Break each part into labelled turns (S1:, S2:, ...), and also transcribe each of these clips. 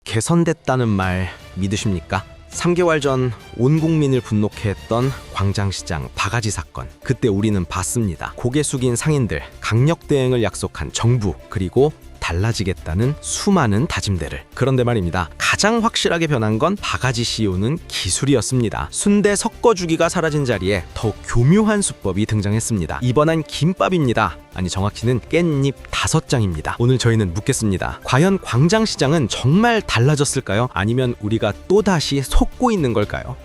S1: 개선됐다는 말 믿으십니까? 3개월 전 온 국민을 분노케 했던 광장시장 바가지 사건. 그때 우리는 봤습니다. 고개 숙인 상인들, 강력 대응을 약속한 정부, 그리고 달라지겠다는 수많은 다짐들을. 그런데 말입니다. 가장 확실하게 변한 건 바가지 씌우는 기술이었습니다. 순대 섞어주기가 사라진 자리에 더욱 교묘한 수법이 등장했습니다. 이번엔 김밥입니다. 아니, 정확히는 깻잎 5장입니다. 오늘 저희는 묻겠습니다. 과연 광장시장은 정말 달라졌을까요? 아니면 우리가 또다시 속고 있는 걸까요?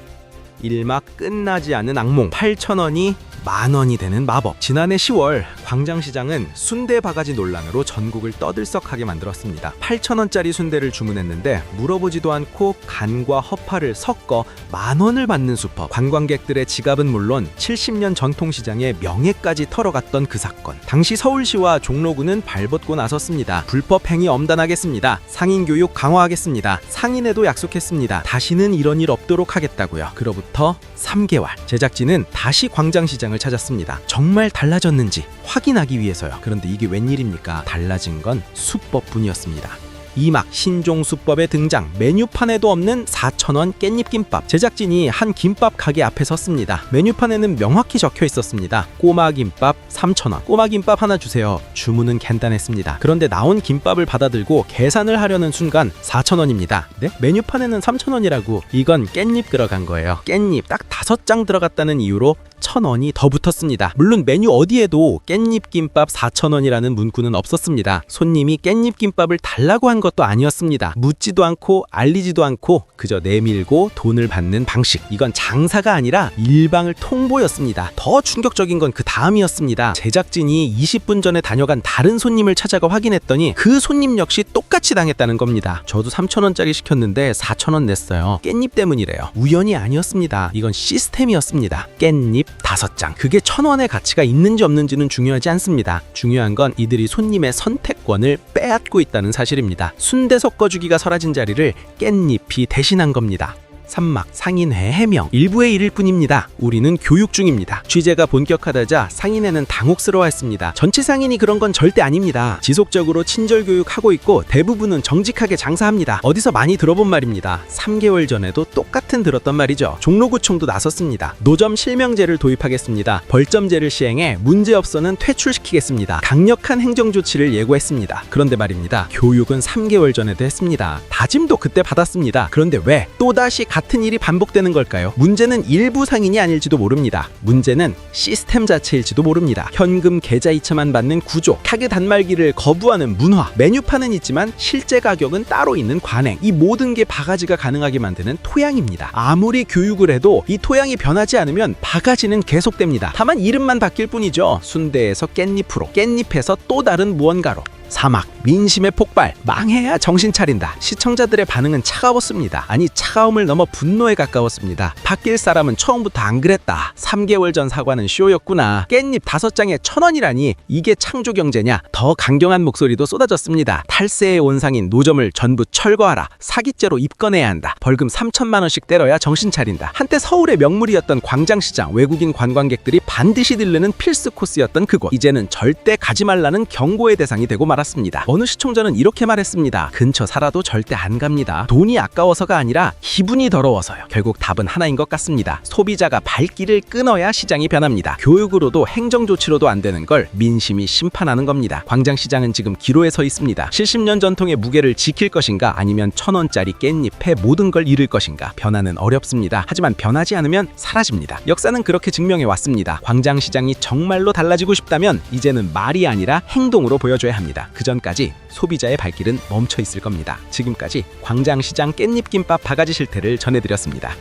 S1: 일막 끝나지 않은 악몽. 8,000원이 만원이 되는 마법. 지난해 10월 광장시장은 순대 바가지 논란으로 전국을 떠들썩하게 만들었습니다. 8,000원짜리 순대를 주문했는데 물어보지도 않고 간과 허파를 섞어 만원을 받는 수법. 관광객들의 지갑은 물론 70년 전통시장의 명예까지 털어갔던 그 사건. 당시 서울시와 종로구는 발벗고 나섰습니다. 불법 행위 엄단하겠습니다. 상인 교육 강화하겠습니다. 상인에도 약속했습니다. 다시는 이런 일 없도록 하겠다고요. 그로부터 3개월. 제작진은 다시 광장시장을 찾았습니다. 정말 달라졌는지 확인하기 위해서요. 그런데 이게 웬일입니까? 달라진 건 수법뿐이었습니다. 이막 신종 수법의 등장. 메뉴판에도 없는 4,000원 깻잎김밥. 제작진이 한 김밥 가게 앞에 섰습니다. 메뉴판에는 명확히 적혀 있었습니다. 꼬마김밥 3,000원. 꼬마김밥 하나 주세요. 주문은 간단했습니다. 그런데 나온 김밥을 받아들고 계산을 하려는 순간 4,000원입니다. 네? 메뉴판에는 3,000원이라고. 이건 깻잎 들어간 거예요. 깻잎 딱 5장 들어갔다는 이유로 1,000원이 더 붙었습니다. 물론 메뉴 어디에도 깻잎김밥 4,000원이라는 문구는 없었습니다. 손님이 깻잎김밥을 달라고 한 것도 아니었습니다. 묻지도 않고 알리지도 않고 그저 내밀고 돈을 받는 방식. 이건 장사가 아니라 일방을 통보였습니다. 더 충격적인 건 그 다음이었습니다. 제작진이 20분 전에 다녀간 다른 손님을 찾아가 확인했더니 그 손님 역시 똑같이 당했다는 겁니다. 저도 3,000원짜리 시켰는데 4,000원 냈어요. 깻잎 때문이래요. 우연이 아니었습니다. 이건 시스템이었습니다. 깻잎 5장. 그게 1,000원의 가치가 있는지 없는지는 중요하지 않습니다. 중요한 건 이들이 손님의 선택권을 빼앗고 있다는 사실입니다. 순대 섞어주기가 사라진 자리를 깻잎이 대신한 겁니다. 산막, 상인회 해명, 일부의 일일 뿐입니다. 우리는 교육 중입니다. 취재가 본격화되자 상인회는 당혹스러워했습니다. 전체 상인이 그런 건 절대 아닙니다. 지속적으로 친절 교육하고 있고 대부분은 정직하게 장사합니다. 어디서 많이 들어본 말입니다. 3개월 전에도 똑같은 들었던 말이죠. 종로구청도 나섰습니다. 노점 실명제를 도입하겠습니다. 벌점제를 시행해 문제없어는 퇴출시키겠습니다. 강력한 행정조치를 예고했습니다. 그런데 말입니다. 교육은 3개월 전에도 했습니다. 다짐도 그때 받았습니다. 그런데 왜 또다시 같은 일이 반복되는 걸까요? 문제는 일부 상인이 아닐지도 모릅니다. 문제는 시스템 자체일지도 모릅니다. 현금 계좌이체만 받는 구조, 카드 단말기를 거부하는 문화, 메뉴판은 있지만 실제 가격은 따로 있는 관행. 이 모든 게 바가지가 가능하게 만드는 토양입니다. 아무리 교육을 해도 이 토양이 변하지 않으면 바가지는 계속됩니다. 다만 이름만 바뀔 뿐이죠. 순대에서 깻잎으로, 깻잎에서 또 다른 무언가로. 사막, 민심의 폭발, 망해야 정신 차린다. 시청자들의 반응은 차가웠습니다. 아니, 차가움을 넘어 분노에 가까웠습니다. 바뀔 사람은 처음부터 안 그랬다. 3개월 전 사과는 쇼였구나. 깻잎 5장에 1,000원이라니 이게 창조경제냐. 더 강경한 목소리도 쏟아졌습니다. 탈세의 온상인 노점을 전부 철거하라. 사기죄로 입건해야 한다. 벌금 3,000만 원씩 때려야 정신 차린다. 한때 서울의 명물이었던 광장시장, 외국인 관광객들이 반드시 들르는 필수 코스였던 그곳. 이제는 절대 가지 말라는 경고의 대상이 되고 말았습니다. 어느 시청자는 이렇게 말했습니다. 근처 살아도 절대 안 갑니다. 돈이 아까워서가 아니라 기분이 더러워서요. 결국 답은 하나인 것 같습니다. 소비자가 발길을 끊어야 시장이 변합니다. 교육으로도 행정조치로도 안 되는 걸 민심이 심판하는 겁니다. 광장시장은 지금 기로에 서 있습니다. 70년 전통의 무게를 지킬 것인가, 아니면 1,000원짜리 깻잎에 모든 걸 잃을 것인가. 변화는 어렵습니다. 하지만 변하지 않으면 사라집니다. 역사는 그렇게 증명해 왔습니다. 광장시장이 정말로 달라지고 싶다면 이제는 말이 아니라 행동으로 보여줘야 합니다. 그 전까지 소비자의 발길은 멈춰 있을 겁니다. 지금까지 광장시장 깻잎김밥 바가지 실태를 전해드렸습니다.